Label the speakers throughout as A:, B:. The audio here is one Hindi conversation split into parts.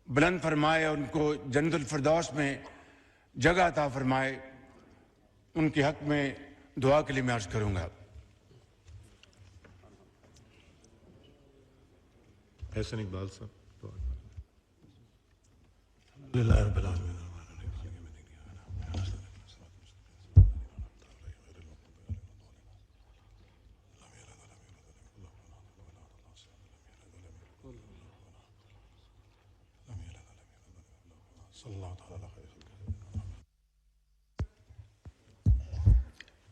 A: बुलंद फरमाए और उनको जन्नतुल फिरदौस में जगह अता फरमाए, उनके हक में दुआ के लिए मैं अर्ज करूंगा।
B: एहसन इकबाल साहब।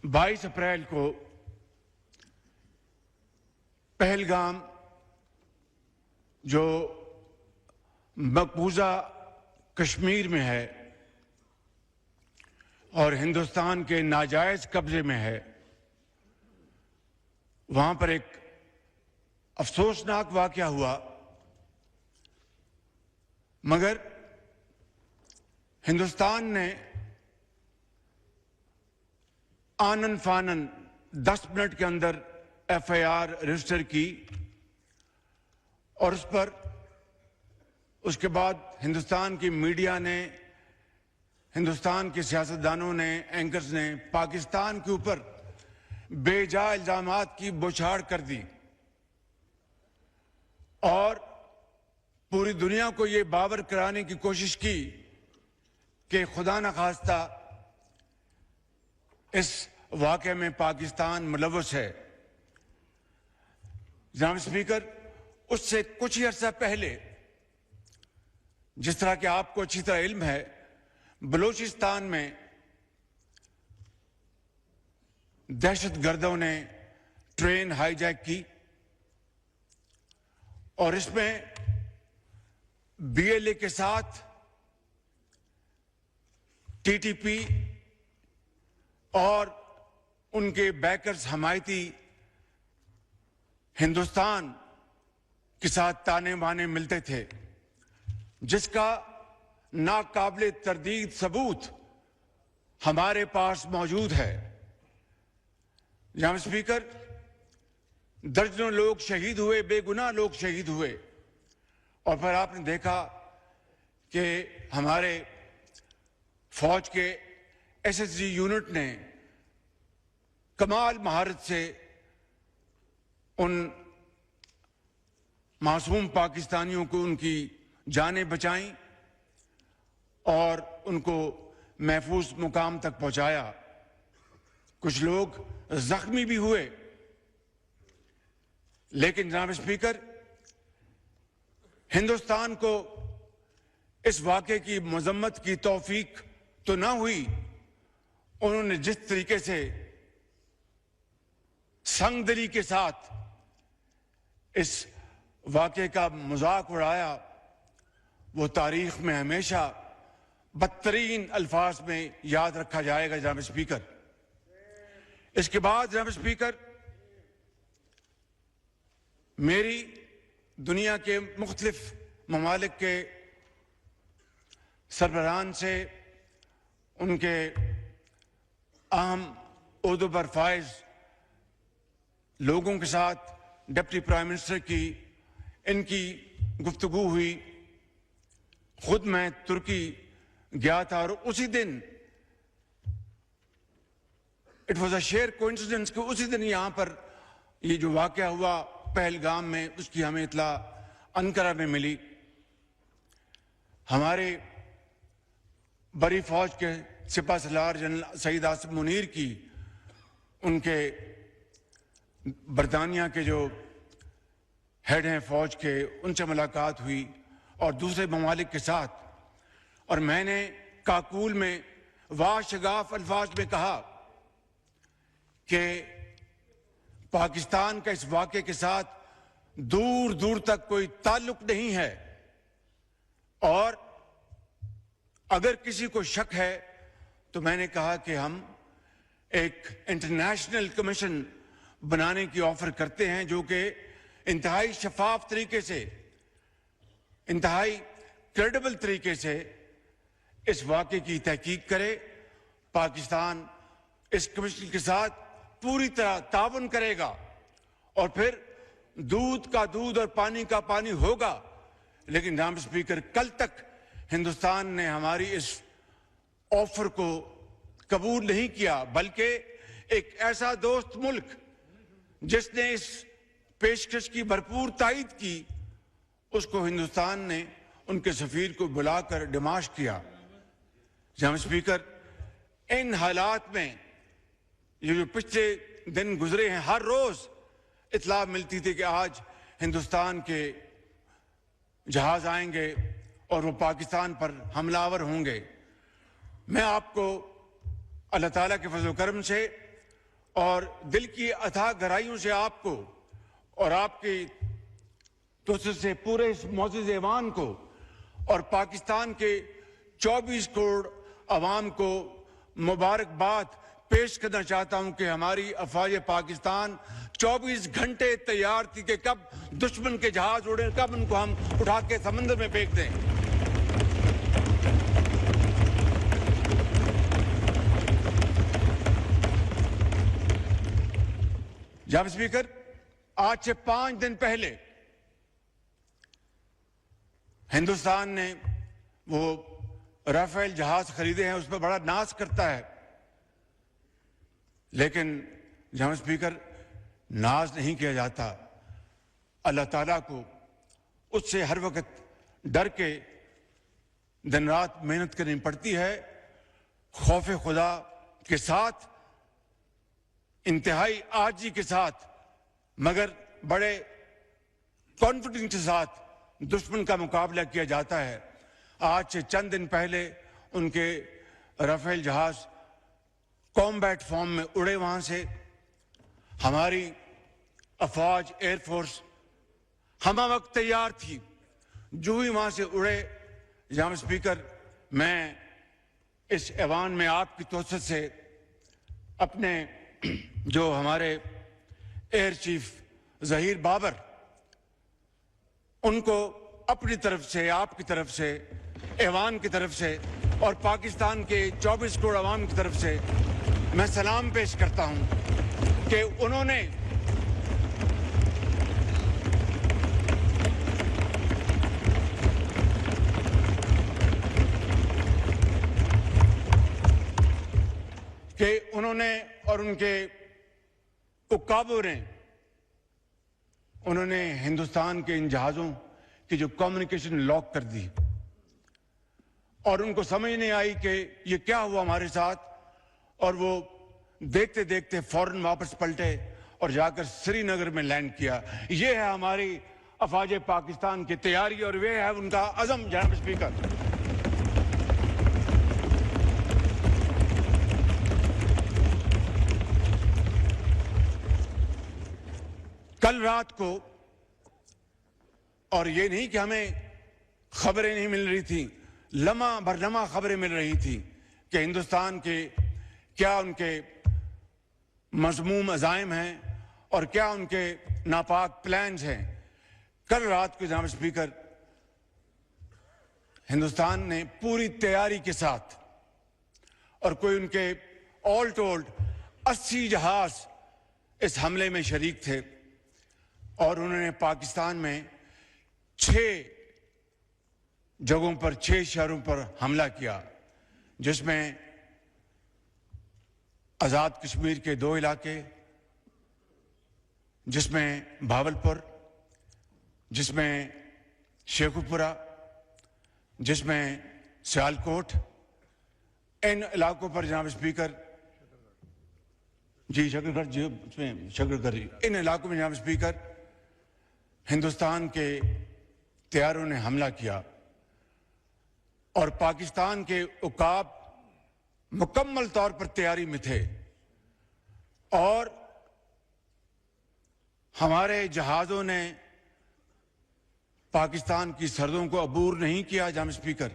A: बाईस अप्रैल को पहलगाम जो मकबूजा कश्मीर में है और हिंदुस्तान के नाजायज कब्जे में है, वहां पर एक अफसोसनाक वाकया हुआ। मगर हिंदुस्तान ने आनन फानन 10 मिनट के अंदर एफआईआर रजिस्टर की और उस पर उसके बाद हिंदुस्तान की मीडिया ने, हिंदुस्तान के सियासतदानों ने, एंकर्स ने पाकिस्तान के ऊपर बेजा इल्जामात की बौछार कर दी और पूरी दुनिया को ये बावर कराने की कोशिश की कि खुदा न खास्ता इस वाक़े में पाकिस्तान मुलव्वस है। जनाब स्पीकर, उससे कुछ ही अर्सा पहले, जिस तरह कि आपको अच्छी तरह इल्म है, बलूचिस्तान में दहशतगर्दों ने ट्रेन हाईजैक की और इसमें बीएलए के साथ टीटीपी और उनके बैकर्स हमायती हिंदुस्तान के साथ ताने बाने मिलते थे, जिसका नाकाबिले तरदीद सबूत हमारे पास मौजूद है। जनाब स्पीकर, दर्जनों लोग शहीद हुए, बेगुनाह लोग शहीद हुए और फिर आपने देखा कि हमारे फौज के एसएसजी यूनिट ने कमाल महारत से उन मासूम पाकिस्तानियों को उनकी जानें बचाईं और उनको महफूज मुकाम तक पहुंचाया। कुछ लोग जख्मी भी हुए, लेकिन जनाब स्पीकर, हिंदुस्तान को इस वाक़े की मजम्मत की तौफीक तो ना हुई। उन्होंने जिस तरीके से संगदिली के साथ इस वाक़े का मजाक उड़ाया, वो तारीख में हमेशा बदतरीन अल्फाज में याद रखा जाएगा। जनाब स्पीकर, इसके बाद जनाब स्पीकर, मेरी दुनिया के मुख्तलिफ ममालिक के सरबराहान से, उनके अहम ओहदों पर फाइज लोगों के साथ, डिप्टी प्राइम मिनिस्टर की इनकी गुफ्तगू हुई। खुद मैं तुर्की गया था और उसी दिन it was a share coincidence कि उसी दिन यहां पर ये जो वाकया हुआ पहलगाम में, उसकी हमें इत्तला अनकरा में मिली। हमारे बड़ी फौज के सिपा सलार जनरल सईद आसिफ मुनीर की उनके बरतानिया के जो हेड हैं फौज के, उनसे मुलाकात हुई और दूसरे ममालिक के साथ, और मैंने काकूल में वाशगाफ अल्फाज में कहा कि पाकिस्तान का इस वाक़े के साथ दूर दूर तक कोई ताल्लुक नहीं है और अगर किसी को शक है तो मैंने कहा कि हम एक इंटरनेशनल कमीशन बनाने की ऑफर करते हैं जो कि इंतहाई शफाफ तरीके से, इंतहाई क्रेडिबल तरीके से इस वाक़े की तहकीक करे। पाकिस्तान इस कमीशन के साथ पूरी तरह ताउन करेगा और फिर दूध का दूध और पानी का पानी होगा। लेकिन जनाब स्पीकर, कल तक हिंदुस्तान ने हमारी इस ऑफर को कबूल नहीं किया, बल्कि एक ऐसा दोस्त मुल्क जिसने इस पेशकश की भरपूर तायद की, उसको हिंदुस्तान ने उनके सफीर को बुलाकर डिमाश किया। जनाब स्पीकर, इन हालात में ये जो पिछले दिन गुजरे हैं, हर रोज इत्तला मिलती थी कि आज हिंदुस्तान के जहाज आएंगे और वो पाकिस्तान पर हमलावर होंगे। मैं आपको अल्लाह ताला के फजल करम से और दिल की अथाह गहराइयों से आपको और आपकी तोसर से पूरे इस मौजूद ऐवान को और पाकिस्तान के 24 करोड़ अवाम को मुबारकबाद पेश करना चाहता हूं कि हमारी अफवाज पाकिस्तान 24 घंटे तैयार थी कि कब दुश्मन के जहाज उड़े, कब उनको हम उठा के समंदर में फेंक दें। जनाब स्पीकर, आज से 5 दिन पहले हिंदुस्तान ने वो राफेल जहाज खरीदे हैं, उस पर बड़ा नाज करता है, लेकिन जनाब स्पीकर, नाज नहीं किया जाता। अल्लाह ताला को उससे हर वक्त डर के दिन रात मेहनत करनी पड़ती है, खौफ खुदा के साथ, इंतहाई आजी के साथ, मगर बड़े कॉन्फिडेंस के साथ दुश्मन का मुकाबला किया जाता है। आज से चंद दिन पहले उनके राफेल जहाज कॉम्बैट फॉर्म में उड़े, वहां से हमारी अफवाज एयरफोर्स हमा वक्त तैयार थी। जो ही वहां से उड़े, जनाब स्पीकर, मैं इस ऐवान में आपकी तोसत से अपने जो हमारे एयर चीफ जहीर बाबर, उनको अपनी तरफ से, आपकी तरफ से, ऐवान की तरफ से और पाकिस्तान के 24 करोड़ अवाम की तरफ से मैं सलाम पेश करता हूं कि उन्होंने और उनके उकाबों ने उन्होंने हिंदुस्तान के इन जहाजों की जो कम्युनिकेशन लॉक कर दी और उनको समझ नहीं आई कि ये क्या हुआ हमारे साथ, और वो देखते देखते फौरन वापस पलटे और जाकर श्रीनगर में लैंड किया। ये है हमारी अफवाज पाकिस्तान की तैयारी और वे है उनका अज़म। जनाब स्पीकर, कल रात को, और ये नहीं कि हमें खबरें नहीं मिल रही थी, लम्हा भर लम्हा खबरें मिल रही थी कि हिंदुस्तान के क्या उनके मज़मूम अज़ाइम हैं और क्या उनके नापाक प्लान्स हैं। कल रात को जनाब स्पीकर, हिंदुस्तान ने पूरी तैयारी के साथ, और कोई उनके ऑल टोल्ड 80 जहाज इस हमले में शरीक थे, और उन्होंने पाकिस्तान में 6 जगहों पर, 6 शहरों पर हमला किया, जिसमें आज़ाद कश्मीर के 2 इलाके, जिसमें भावलपुर, जिसमें शेखुपुरा, जिसमें सियालकोट, इन इलाकों पर जनाब स्पीकर, जी शकरगढ़, जी उसमें शकरगढ़, इन इलाकों में जनाब स्पीकर हिंदुस्तान के तैयारों ने हमला किया और पाकिस्तान के उकाब मुकम्मल तौर पर तैयारी में थे और हमारे जहाजों ने पाकिस्तान की सरहदों को अबूर नहीं किया। जनाब स्पीकर,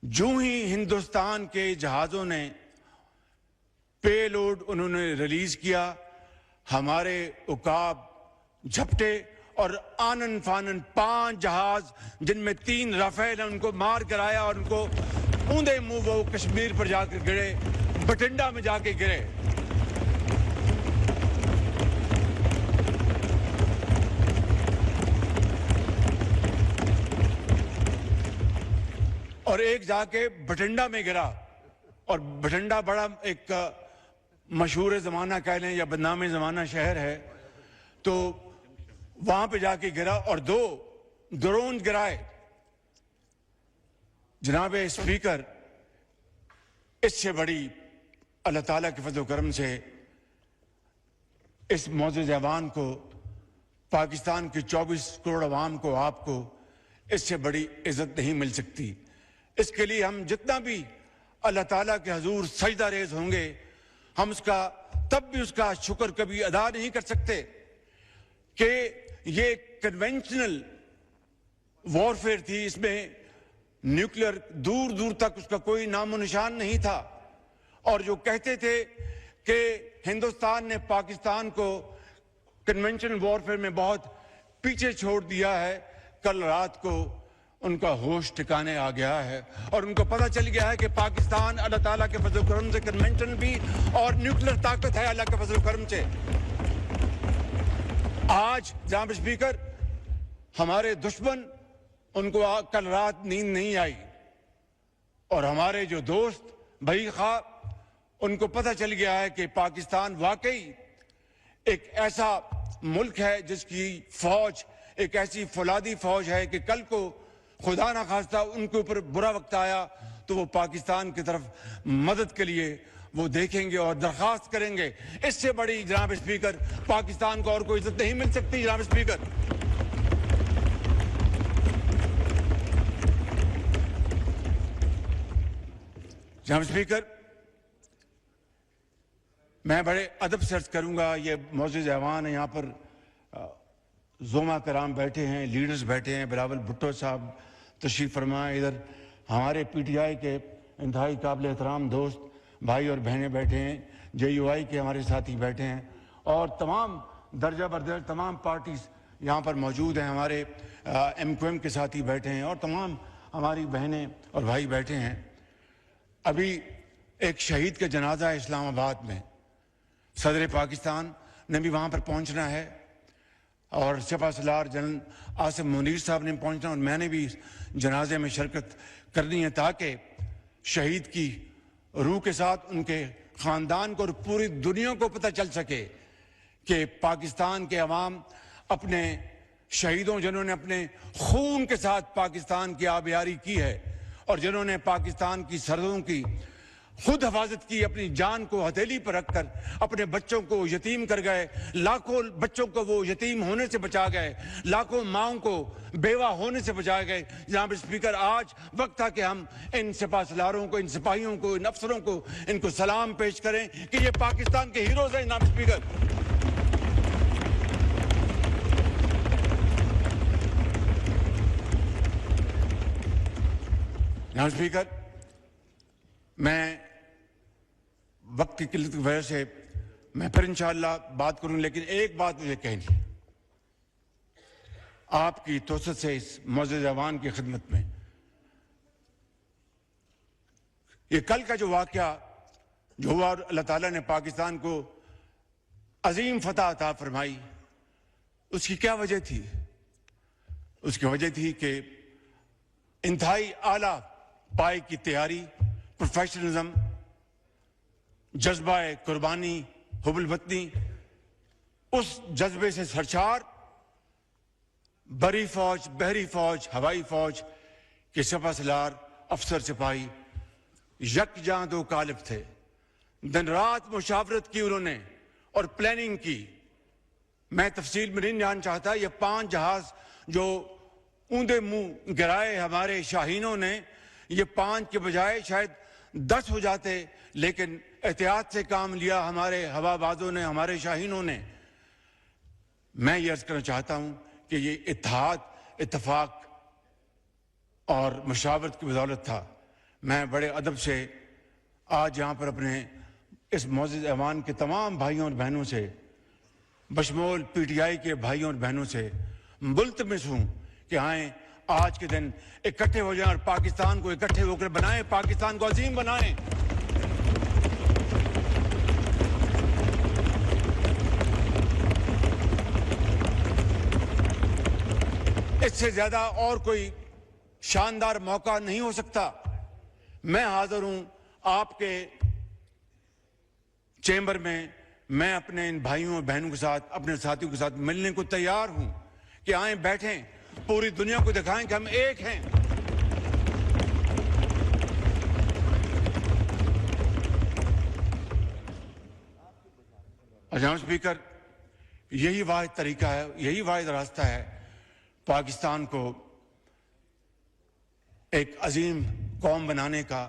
A: जो ही हिंदुस्तान के जहाजों ने पेलोड उन्होंने रिलीज किया, हमारे उकाब झपटे और आनन फानन 5 जहाज, जिनमें 3 राफेल हैं, उनको मार कराया और उनको ऊंधे मुंह वो कश्मीर पर जाकर गिरे, बठिंडा में जाके गिरे। और एक जाके बठिंडा में गिरा, और बठिंडा बड़ा एक मशहूर ज़माना कह लें या बदनामी ज़माना शहर है, तो वहां पे जाके गिरा और 2 ड्रोन गिराए। जनाब स्पीकर, इससे बड़ी अल्लाह ताला के फजल करम से इस मौजूद ऐवान को, पाकिस्तान की 24 करोड़ अवाम को, आपको इससे बड़ी इज्जत नहीं मिल सकती। इसके लिए हम जितना भी अल्लाह ताला के हजूर सजदा रेज होंगे, हम उसका तब भी उसका शुक्र कभी अदा नहीं कर सकते कि ये कन्वेंशनल वॉरफेयर थी, इसमें न्यूक्लियर दूर दूर तक उसका कोई नामो निशान नहीं था। और जो कहते थे कि हिंदुस्तान ने पाकिस्तान को कन्वेंशनल वॉरफेयर में बहुत पीछे छोड़ दिया है, कल रात को उनका होश ठिकाने आ गया है और उनको पता चल गया है कि पाकिस्तान अल्लाह ताला के फजल करम से कन्वेंशनल भी और न्यूक्लियर ताकत है अल्लाह के फजल करम से। आज जनाब स्पीकर, हमारे दुश्मन, उनको कल रात नींद नहीं आई, और हमारे जो दोस्त भाई खा, उनको पता चल गया है कि पाकिस्तान वाकई एक ऐसा मुल्क है जिसकी फौज एक ऐसी फौलादी फौज है कि कल को खुदा ना खास्ता उनके ऊपर बुरा वक्त आया तो वो पाकिस्तान की तरफ मदद के लिए वो देखेंगे और दरखास्त करेंगे। इससे बड़ी जनाब स्पीकर पाकिस्तान को और कोई इज्जत नहीं मिल सकती। जनाब स्पीकर, जनाब स्पीकर, मैं बड़े अदब से अर्ज करूंगा, ये मौजूद ऐवान है, यहाँ पर ज़ोमा कराम बैठे हैं, लीडर्स बैठे हैं, बिलावल भुट्टो साहब तशरीफ फरमाए, इधर हमारे PTI के इंतहाई काबिल एहतराम दोस्त भाई और बहनें बैठे हैं, JUI के हमारे साथी बैठे हैं, और तमाम दर्जा बरदर तमाम पार्टीज यहाँ पर मौजूद हैं, हमारे MQM के साथी बैठे हैं और तमाम हमारी बहनें और भाई बैठे हैं। अभी एक शहीद का जनाजा है इस्लामाबाद में, सदर पाकिस्तान ने भी वहाँ पर पहुँचना है और सपासलार जनरल आसिम मुनीर साहब ने पहुँचना, और मैंने भी जनाजे में शिरकत करनी है ताकि शहीद की रूह के साथ उनके ख़ानदान को और पूरी दुनिया को पता चल सके कि पाकिस्तान के अवाम अपने शहीदों, जिन्होंने अपने खून के साथ पाकिस्तान की आबियारी की है और जिन्होंने पाकिस्तान की सरहदों की खुद हिफाजत की, अपनी जान को हथेली पर रखकर अपने बच्चों को यतीम कर गए, लाखों बच्चों को वो यतीम होने से बचा गए, लाखों माओं को बेवा होने से बचा गए। जनाब स्पीकर, आज वक्त था कि हम इन सिपाहसालारों को, इन सिपाहियों को, इन अफसरों को, इनको सलाम पेश करें कि ये पाकिस्तान के हीरोज हैं। जनाब स्पीकर, जनाब स्पीकर, मैं वक्त की किल्लत की वजह से मैं फिर इंशाअल्लाह बात करूं, लेकिन एक बात मुझे कहनी है आपकी तोसत से इस मौजूद ऐवान की खिदमत में। ये कल का जो वाक़या जो हुआ, अल्लाह ताला ने पाकिस्तान को अजीम फतह अता फरमाई, उसकी क्या वजह थी? उसकी वजह थी कि इंतहाई आला पाए की तैयारी, प्रोफेशनलिज्म, जज्बा कुर्बानी, हुब्बुल वतनी, उस जज्बे से सरशार बरी फौज, बहरी फौज, हवाई फौज के सफासलार, अफसर सिपाही यकजहां दो कालिब थे। दिन रात मुशावरत की उन्होंने और प्लानिंग की। मैं तफसील में नहीं जान चाहता, ये 5 जहाज जो ऊंधे मुंह गिराए हमारे शाहीनों ने, ये 5 के बजाय शायद 10 हो जाते, लेकिन एहतियात से काम लिया हमारे हवाबाजों ने, हमारे शाहीनों ने। मैं ये अर्ज करना चाहता हूं कि ये इत्तेहाद, इत्तफाक और मुशावरत की बदौलत था। मैं बड़े अदब से आज यहाँ पर अपने इस मौजूद ऐवान के तमाम भाइयों और बहनों से, बशमूल PTI के भाइयों और बहनों से मुल्तमिस हूँ कि आए आज के दिन इकट्ठे हो जाएं और पाकिस्तान को इकट्ठे होकर बनाएं, पाकिस्तान को अजीम बनाएं। इससे ज्यादा और कोई शानदार मौका नहीं हो सकता मैं हाजिर हूं आपके चेंबर में। मैं अपने इन भाइयों और बहनों के साथ, अपने साथियों के साथ मिलने को तैयार हूं कि आए, बैठें, पूरी दुनिया को दिखाएं कि हम एक हैं। जनाब स्पीकर, यही वाहिद तरीका है, यही वाहिद रास्ता है पाकिस्तान को एक अजीम कौम बनाने का।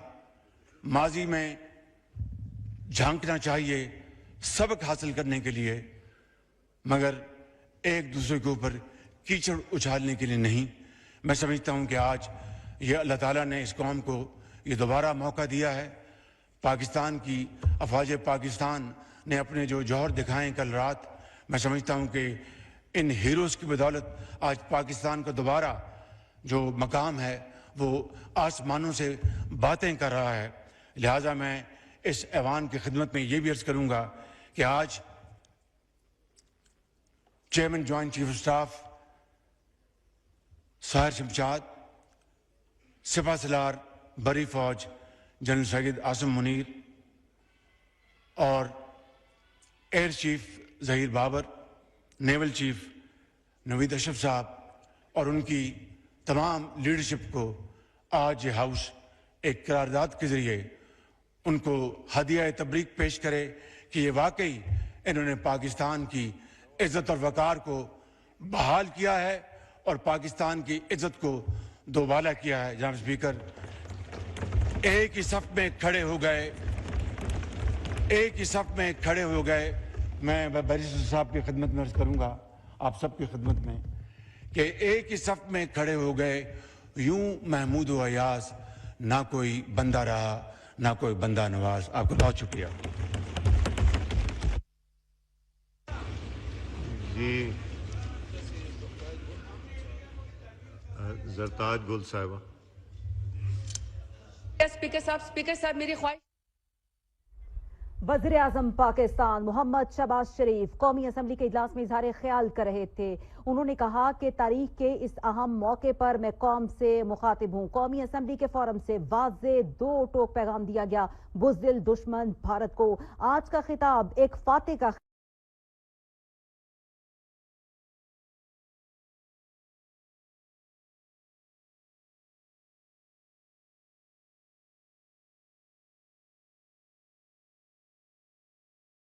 A: माजी में झांकना चाहिए सबक हासिल करने के लिए, मगर एक दूसरे के ऊपर कीचड़ उछालने के लिए नहीं। मैं समझता हूं कि आज ये अल्लाह ताला ने इस कौम को ये दोबारा मौका दिया है। पाकिस्तान की अफवाज पाकिस्तान ने अपने जो जौहर दिखाएं कल रात, मैं समझता हूं कि इन हीरोज़ की बदौलत आज पाकिस्तान का दोबारा जो मकाम है वो आसमानों से बातें कर रहा है। लिहाजा मैं इस ऐवान की खिदमत में ये भी अर्ज करूंगा कि आज chairman joint chief of staff Sahir Shamshad, सिपा सलार बरी फौज जनरल सैयद आसिम मुनीर और air chief Zaheer Babar, naval chief Naveed Ashraf साहब और उनकी तमाम लीडरशिप को आज ये हाउस एक करारदाद के जरिए उनको हदिया तबरीक पेश करे कि ये वाकई इन्होंने पाकिस्तान की इज्जत और वकार को बहाल किया है और पाकिस्तान की इज्जत को दोबाला किया है। जनाब स्पीकर, एक ही सफ में खड़े हो गए, एक ही सफ में खड़े हो गए। मैं बैरिस्टर साहब की खिदमत में अर्ज करूंगा, आप सबकी खिदमत में, कि एक ही सफ में खड़े हो गए। यूं महमूद व अयाज ना कोई बंदा रहा, ना कोई बंदा नवाज। आपका बहुत शुक्रिया।
B: जी जरताज गुल साहिबा।
C: स्पीकर साहब मेरी ख्वाहिश।
D: वज़ीर आज़म पाकिस्तान मोहम्मद शहबाज शरीफ कौमी असम्बली के इजलास में इजहार ख्याल कर रहे थे। उन्होंने कहा कि तारीख के इस अहम मौके पर मैं कौम से मुखातिब हूँ। कौमी असम्बली के फोरम से वाज़े दो टोक पैगाम दिया गया। बुज़दिल दुश्मन भारत को आज का खिताब एक फातेह का